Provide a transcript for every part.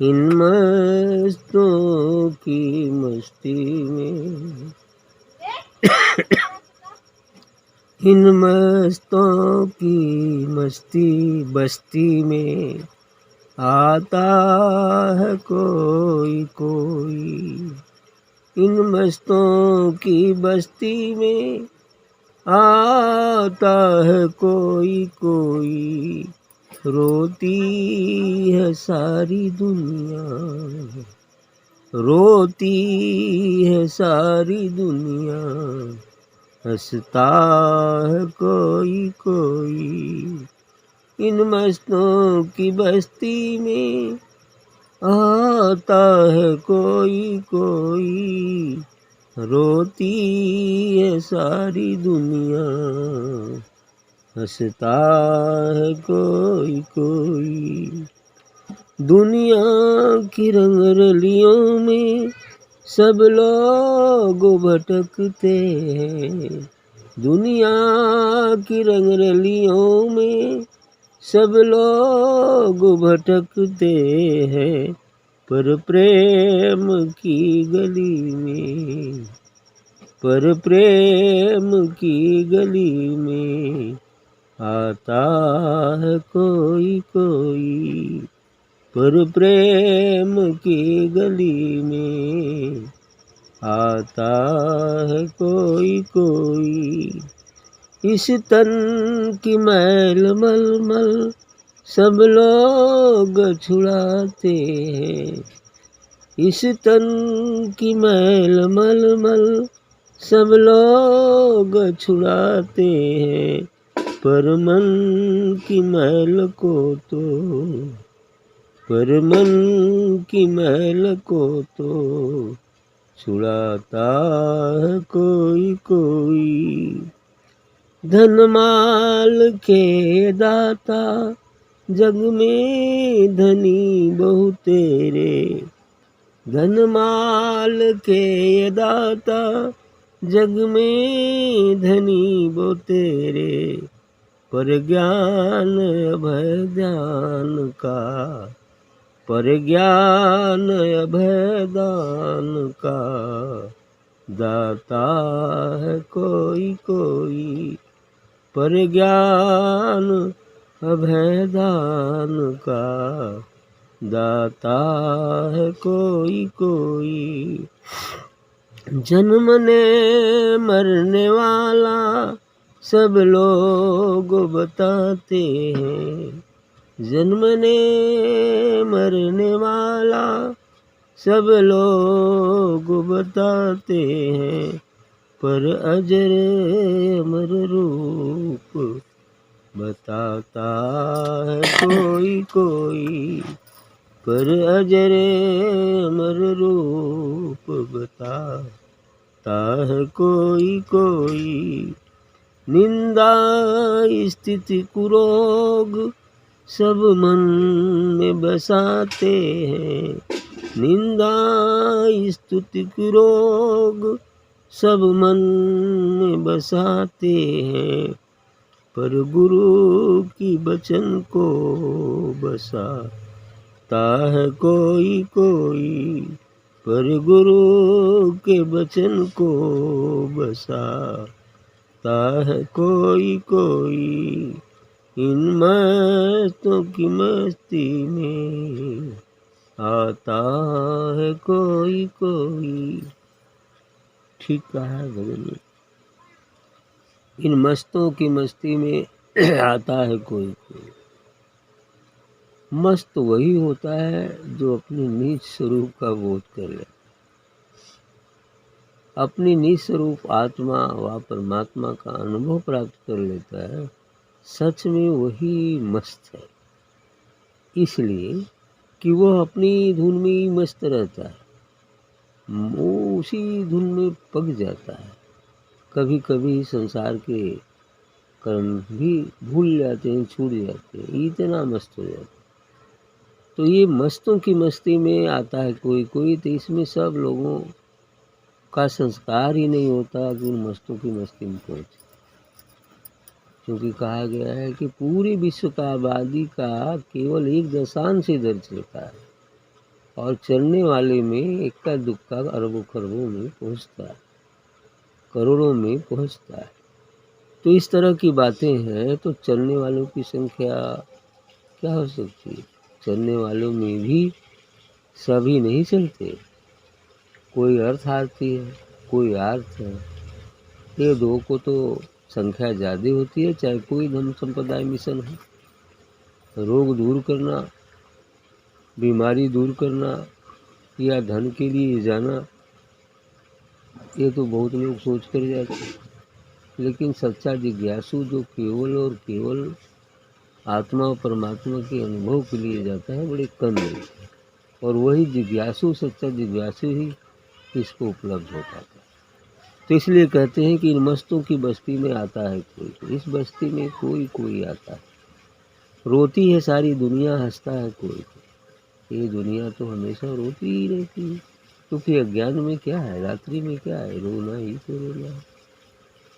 इन मस्तों की मस्ती में, इन मस्तों की मस्ती बस्ती में आता है कोई कोई। इन मस्तों की बस्ती में आता है कोई कोई। रोती है सारी दुनिया, रोती है सारी दुनिया, हंसता है कोई कोई। इन मस्तों की बस्ती में आता है कोई कोई। रोती है सारी दुनिया, हंसता है कोई कोई। दुनिया की रंगरलियों में सब लोग भटकते हैं। दुनिया की रंगरलियों में सब लोग भटकते हैं, पर प्रेम की गली में, पर प्रेम की गली में आता है कोई कोई। पर प्रेम की गली में आता है कोई कोई। इस तन की मैल मलमल सब लोग छुड़ाते हैं। इस तन की मैल मलमल सब लोग छुड़ाते हैं, पर मन की मैल को तो, पर मन की मैल को तो छुड़ाता है कोई कोई। धन माल के दाता जग में धनी बहु तेरे। धन माल के दाता जग में धनी बहु तेरे, पर ज्ञान अभय दान का, पर ज्ञान अभय दान का दाता है कोई कोई। पर ज्ञान अभय दान का दाता है कोई कोई। जन्मने मरने वाला सब लोग बताते हैं। जन्मने मरने वाला सब लोग बताते हैं, पर अजर अमर रूप बताता है कोई कोई। पर अजर अमर रूप बताता है कोई कोई। निंदा स्थिति कुरोग सब मन में बसाते हैं। निंदा स्तुति कुरोग सब मन में बसाते हैं, पर गुरु की बचन को बसाता है कोई कोई। पर गुरु के बचन को बसाता है कोई कोई। इन मस्तों की मस्ती में आता है कोई कोई। ठीक कहा है भगवान ने। इन मस्तों की मस्ती में आता है कोई कोई। मस्त वही होता है जो अपने निज स्वरूप का बोध कर ले, अपनी निज स्वरूप आत्मा व परमात्मा का अनुभव प्राप्त कर लेता है। सच में वही मस्त है, इसलिए कि वह अपनी धुन में ही मस्त रहता है, वो उसी धुन में पक जाता है। कभी कभी संसार के कर्म भी भूल जाते हैं, छूट जाते हैं, इतना मस्त हो जाता है। तो ये मस्तों की मस्ती में आता है कोई कोई। तो इसमें सब लोगों का संस्कार ही नहीं होता कि उन मस्तों की मस्ती में पहुंचे, क्योंकि कहा गया है कि पूरे विश्व का आबादी का केवल 1 दशांश इधर चलता है। और चलने वाले में इक्का दुक्का अरबों खरबों में पहुँचता है, करोड़ों में पहुँचता है। तो इस तरह की बातें हैं, तो चलने वालों की संख्या क्या हो सकती है? चलने वालों में भी सभी नहीं चलते, कोई अर्थार्थी है, कोई आर्थ है। ये दो को तो संख्या ज़्यादा होती है, चाहे कोई धर्म संप्रदाय मिशन है। रोग दूर करना, बीमारी दूर करना या धन के लिए जाना, ये तो बहुत लोग सोच कर जाते हैं। लेकिन सच्चा जिज्ञासु जो केवल और केवल आत्मा और परमात्मा के अनुभव के लिए जाता है, बड़े कम लोग हैं। और वही जिज्ञासु, सच्चा जिज्ञासु ही इसको उपलब्ध हो पाता है। तो इसलिए कहते हैं कि इन मस्तों की बस्ती में आता है कोई, इस बस्ती में कोई कोई आता है। रोती है सारी दुनिया, हंसता है कोई। ये दुनिया तो हमेशा रोती ही रहती है, क्योंकि अज्ञान में क्या है, रात्रि में क्या है, रोना ही तो रोना है।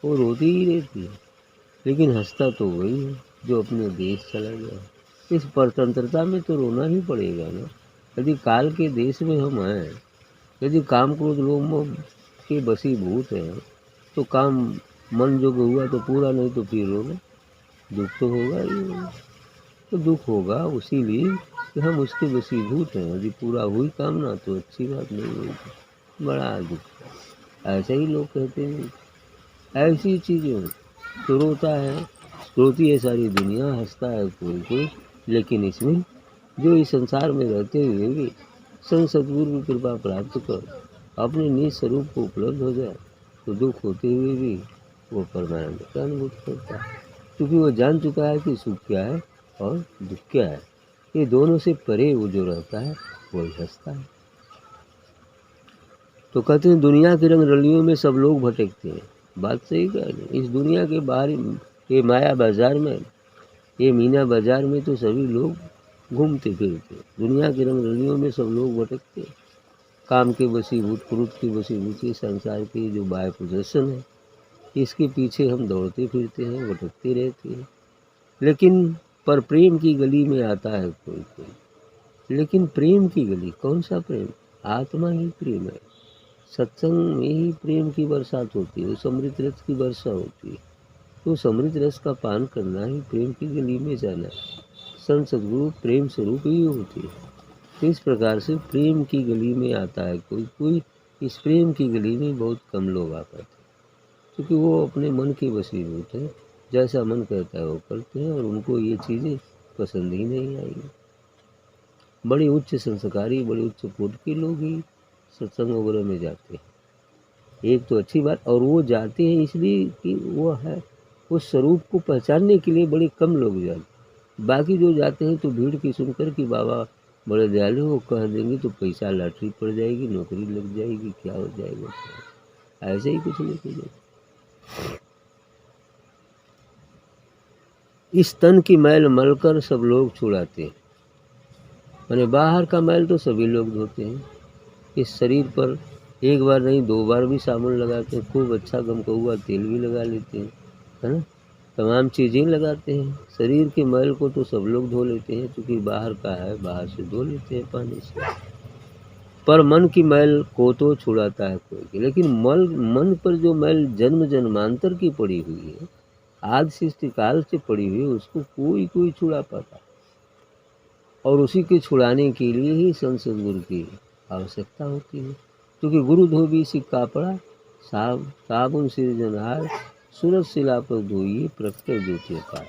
वो रोती ही रहती है, लेकिन हंसता तो वही है जो अपने देश चला गया। इस परतंत्रता में तो रोना ही पड़ेगा ना। यदि काल के देश में हम हैं, यदि काम क्रोध लोभ मोह के वशीभूत हैं, तो काम मन जो हुआ तो पूरा, नहीं तो फिर रोना, दुख तो होगा ही होगा। तो दुख होगा उसीलिए कि हम उसके वशीभूत हैं। यदि पूरा हुई कामना तो अच्छी बात नहीं होगी, बड़ा दुख। ऐसे ही लोग कहते हैं, ऐसी चीज़ें तो रोता है, रोती है सारी दुनिया, हंसता है कोई कोई। लेकिन इसमें जो इस संसार में रहते हुए भी संत सद्गुरु की कृपा प्राप्त कर अपने निज स्वरूप को उपलब्ध हो जाए, तो दुख होते हुए भी वो परमानंद का अनुभव करता है, क्योंकि वो जान चुका है कि सुख क्या है और दुख क्या है। ये दोनों से परे वो जो रहता है वही हंसता है। तो कहते हैं दुनिया के रंग रलियों में सब लोग भटकते हैं। बात सही कह रहे हैं। इस दुनिया के बाहर, ये माया बाजार में, ये मीना बाजार में तो सभी लोग घूमते फिरते। दुनिया के रंग रलियों में सब लोग भटकते, काम के वशीभूत, क्रोध के वशीभूत, संसार के जो बाह्य प्रदर्शन है, इसके पीछे हम दौड़ते फिरते हैं, भटकते रहते हैं। लेकिन पर प्रेम की गली में आता है कोई कोई। लेकिन प्रेम की गली, कौन सा प्रेम? आत्मा ही प्रेम है। सत्संग में ही प्रेम की बरसात होती है, उस अमृत रस की वर्षा होती है। तो उस अमृत रस का पान करना ही प्रेम की गली में जाना है। संत सद्गुरु प्रेम स्वरूप ही होती है। तो इस प्रकार से प्रेम की गली में आता है कोई कोई। इस प्रेम की गली में बहुत कम लोग आ पाते, क्योंकि वो अपने मन के वशीभूत हैं। जैसा मन कहता है वो करते हैं, और उनको ये चीज़ें पसंद ही नहीं आएंगी। बड़े उच्च संस्कारी, बड़े उच्च कोटि के लोग ही सत्संग वगैरह में जाते हैं। एक तो अच्छी बात, और वो जाते हैं इसलिए कि वो है, उस स्वरूप को पहचानने के लिए बड़े कम लोग जाते। बाकी जो जाते हैं तो भीड़ की सुनकर कि बाबा बड़े दयालु, वो कह देंगे तो पैसा लॉटरी पड़ जाएगी, नौकरी लग जाएगी, क्या हो जाएगा, ऐसे ही कुछ नहीं जाए। इस तन की मैल मलकर सब लोग छुड़ाते हैं। मैंने बाहर का मैल तो सभी लोग धोते हैं। इस शरीर पर एक बार नहीं 2 बार भी साबुन लगाते हैं, खूब अच्छा गमकहुआ तेल भी लगा लेते हैं, है ना। तमाम चीज़ें लगाते हैं। शरीर के मैल को तो सब लोग धो लेते हैं, क्योंकि बाहर का है, बाहर से धो लेते हैं पानी से। पर मन की मैल को तो छुड़ाता है कोई। लेकिन मन पर जो मैल जन्म जन्मांतर की पड़ी हुई है, आदि सृष्टि काल से पड़ी हुई, उसको कोई कोई छुड़ा पाता। और उसी के छुड़ाने के लिए ही संत सद्गुरु की आवश्यकता होती है। क्योंकि गुरु धोबी सिक्का पड़ा, साबुन सिरजनहार, सूरज सिला पर धोइए, प्रकट ज्योति अपार।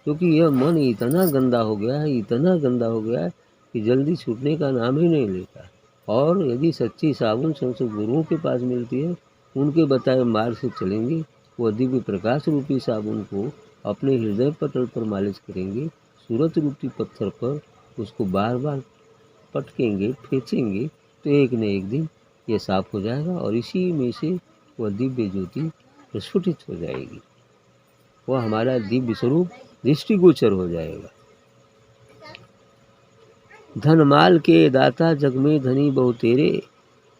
क्योंकि यह मन इतना गंदा हो गया है, इतना गंदा हो गया है कि जल्दी छूटने का नाम ही नहीं लेता। और यदि सच्ची साबुन संत गुरुओं के पास मिलती है, उनके बताए मार्ग से चलेंगे, वह दिव्य प्रकाश रूपी साबुन को अपने हृदय पटल पर मालिश करेंगे, सूरत रूपी पत्थर पर उसको बार बार पटकेंगे, फेंचेंगे, तो एक न एक दिन ये साफ हो जाएगा, और इसी में से वह दिव्य ज्योति प्रस्फुटित हो जाएगी। वह हमारा दिव्य स्वरूप दृष्टिगोचर हो जाएगा। धन माल के दाता जग में धनी बहु तेरे,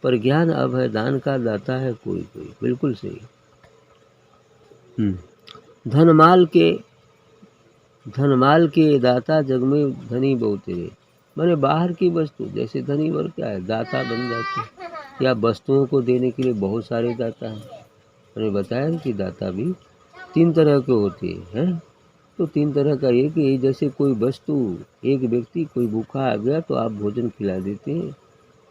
पर ज्ञान अभय दान का दाता है कोई कोई। बिल्कुल सही। धन माल के दाता जग में धनी बहु तेरे, माने बाहर की वस्तु, जैसे धनी वर्ग क्या है, दाता बन जाते हैं, या वस्तुओं को देने के लिए बहुत सारे दाता हैं। मैंने बताया ना कि दाता भी 3 तरह के होते हैं। तो 3 तरह का ये कि जैसे कोई वस्तु, एक व्यक्ति कोई भूखा आ गया तो आप भोजन खिला देते हैं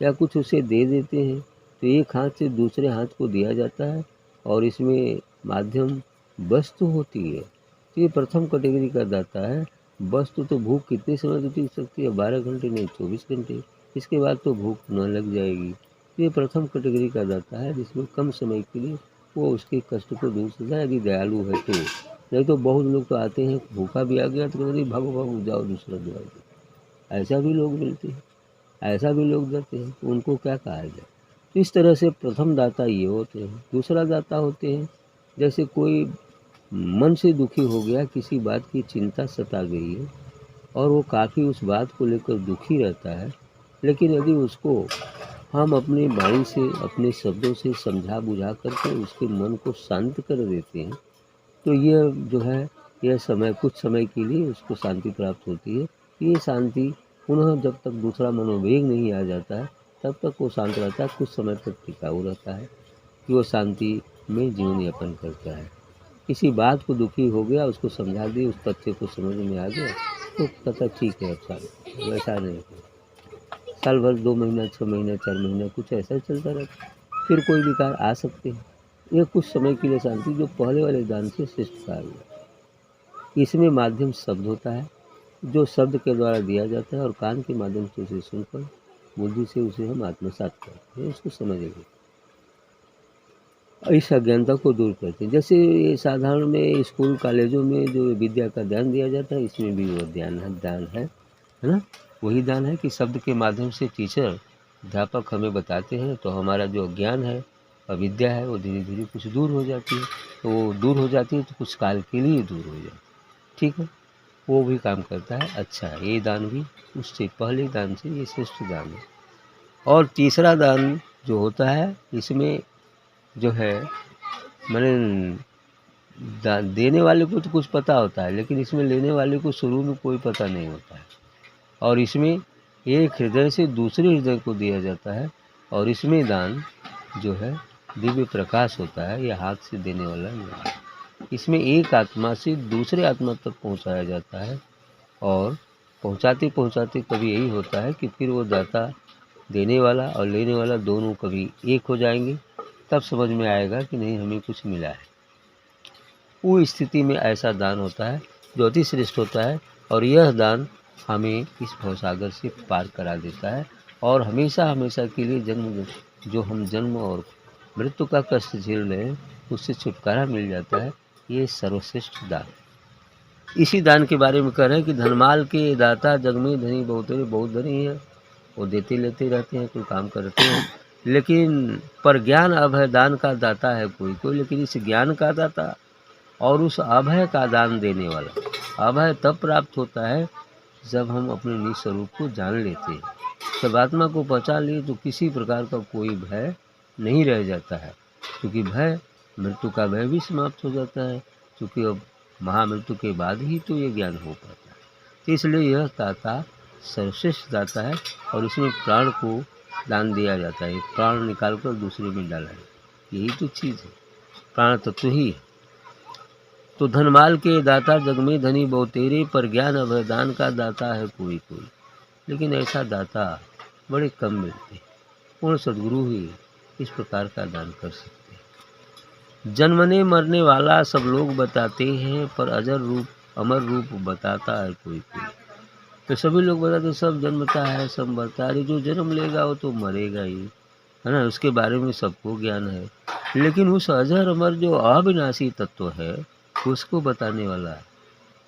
या कुछ उसे दे देते हैं, तो एक हाथ से दूसरे हाथ को दिया जाता है और इसमें माध्यम वस्तु होती है। तो ये प्रथम कैटेगरी का दाता है। वस्तु तो भूख कितने समय तक टिक सकती है, 12 घंटे नहीं 24 घंटे, इसके बाद तो भूख न लग जाएगी। तो ये प्रथम कैटेगरी का दाता है, जिसमें कम समय के लिए वो उसके कष्ट को दूर से जाए, यदि दयालु है तो। नहीं तो बहुत लोग तो आते हैं, भूखा भी आ गया तो कहते हैं भागो भागो जाओ दूसरा दवा दो, ऐसा भी लोग मिलते हैं, ऐसा भी लोग देते हैं, तो उनको क्या कहा जाए। तो इस तरह से प्रथम दाता ये होते हैं। दूसरा दाता होते हैं, जैसे कोई मन से दुखी हो गया, किसी बात की चिंता सता गई है और वो काफ़ी उस बात को लेकर दुखी रहता है, लेकिन यदि उसको हम अपनी वाणी से, अपने शब्दों से समझा बुझा करके उसके मन को शांत कर देते हैं, तो ये जो है, यह समय कुछ समय के लिए उसको शांति प्राप्त होती है। ये शांति पुनः जब तक दूसरा मनोवेग नहीं आ जाता है, तब तक वो शांत रहता है, कुछ समय तक टिकाऊ रहता है कि वो शांति में जीवन यापन करता है। किसी बात को दुखी हो गया, उसको समझा दिए, उस तथ्य को समझ में आ गया, तो कहता ठीक है, अच्छा, वैसा नहीं। साल भर 2 महीना, 6 महीना, 4 महीना कुछ ऐसा ही चलता रहता है। फिर कोई विकार आ सकते हैं। ये कुछ समय के लिए शांति जो पहले वाले दान से श्रेष्ठ कहा गया। इसमें माध्यम शब्द होता है, जो शब्द के द्वारा दिया जाता है और कान के माध्यम से उसे सुनकर बुद्धि से उसे हम आत्मसात करते हैं, उसको समझेंगे। इस अज्ञानता को दूर करते हैं। जैसे ये साधारण में स्कूल कॉलेजों में जो विद्या का दान दिया जाता है, इसमें भी वो दान है ना? वही दान है कि शब्द के माध्यम से टीचर, अध्यापक हमें बताते हैं, तो हमारा जो अज्ञान है, अविद्या है, वो धीरे धीरे कुछ दूर हो जाती है। तो वो दूर हो जाती है तो कुछ काल के लिए दूर हो जाती है, ठीक है, वो भी काम करता है। अच्छा है, ये दान भी उससे पहले दान से ये श्रेष्ठ दान है। और तीसरा दान जो होता है, इसमें जो है, मैंने देने वाले को तो कुछ पता होता है, लेकिन इसमें लेने वाले को शुरू में कोई पता नहीं होता है। और इसमें एक हृदय से दूसरे हृदय को दिया जाता है, और इसमें दान जो है दिव्य प्रकाश होता है, यह हाथ से देने वाला नहीं है। इसमें एक आत्मा से दूसरे आत्मा तक पहुंचाया जाता है, और पहुंचाते पहुंचाते कभी यही होता है कि फिर वो दाता, देने वाला और लेने वाला दोनों कभी एक हो जाएंगे, तब समझ में आएगा कि नहीं हमें कुछ मिला है। वो स्थिति में ऐसा दान होता है जो अति श्रेष्ठ होता है, और यह दान हमें इस भवसागर से पार करा देता है, और हमेशा हमेशा के लिए जो हम जन्म और मृत्यु का कष्ट झेल रहे हैं, उससे छुटकारा मिल जाता है। ये सर्वश्रेष्ठ दान। इसी दान के बारे में कह रहे हैं कि धनमाल के दाता जग में धनी बहुत धनी है, वो देते लेते रहते हैं, कोई काम करते हैं, लेकिन पर ज्ञान अभय दान का दाता है कोई कोई। लेकिन इस ज्ञान का दाता और उस अभय का दान देने वाला, अभय तब प्राप्त होता है जब हम अपने निज स्वरूप को जान लेते हैं। जब आत्मा को पहचान लिए तो किसी प्रकार का कोई भय नहीं रह जाता है, क्योंकि भय, मृत्यु का भय भी समाप्त हो जाता है, क्योंकि अब महामृत्यु के बाद ही तो ये ज्ञान हो पाता है। तो इसलिए यह दाता सर्वश्रेष्ठ दाता है, और इसमें प्राण को दान दिया जाता है। प्राण निकाल कर दूसरे में डाला है, यही तो चीज़ है, प्राण तत्व ही है। तो धनमाल के दाता जग में धनी बहुतेरे, पर ज्ञान अभय दान का दाता है कोई कोई। लेकिन ऐसा दाता बड़े कम मिलते हैं। पूर्ण सद्गुरु ही इस प्रकार का दान कर सकते हैं। जन्मने मरने वाला सब लोग बताते हैं, पर अजर रूप अमर रूप बताता है कोई कोई। तो सभी लोग बताते हैं सब जन्मता है, सब मरता है, जो जन्म लेगा वो तो मरेगा ही, है ना, उसके बारे में सबको ज्ञान है। लेकिन उस अजर अमर जो अविनाशी तत्व है, उसको बताने वाला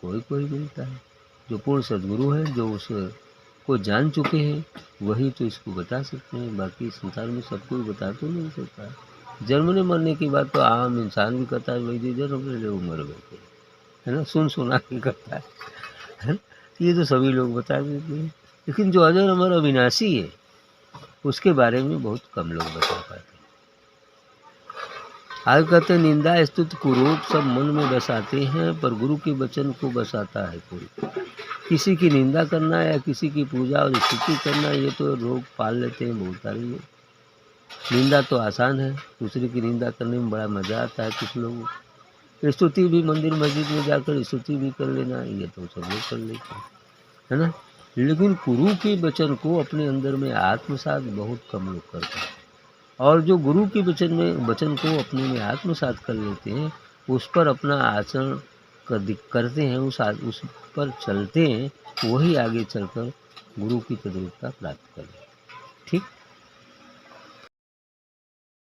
कोई कोई मिलता है। जो पूर्ण सद्गुरु है, जो उसको जान चुके हैं, वही तो इसको बता सकते हैं। बाकी संसार में सब कोई बता तो नहीं सकता। जन्मने मरने की बात तो आम इंसान भी करता है, भाई जो जन्म ले वो मर गए, है ना, सुना के करता है। ये तो सभी लोग बता देते हैं। लेकिन जो अजर अमर अविनाशी है, उसके बारे में बहुत कम लोग बता पाते हैं। आगे कहते हैं, निंदा स्तुति कुरूप सब मन में बसाते हैं, पर गुरु के वचन को बसाता है कोई। किसी की निंदा करना या किसी की पूजा और स्तुति करना, ये तो लोग पाल लेते हैं बहुत सारे लोग। निंदा तो आसान है, दूसरे की निंदा करने में बड़ा मज़ा आता है कुछ लोगों को। स्तुति भी मंदिर मस्जिद में जाकर स्तुति भी कर लेना, ये तो सब लोग कर लेते हैं, है ना? लेकिन गुरु के वचन को अपने अंदर में आत्मसात बहुत कम लोग करते हैं। और जो गुरु के वचन को अपने में आत्मसात कर लेते हैं, उस पर अपना आचरण करते हैं, उस पर चलते हैं, वही आगे चलकर गुरु की तद्रुपता प्राप्त कर लेते हैं। ठीक।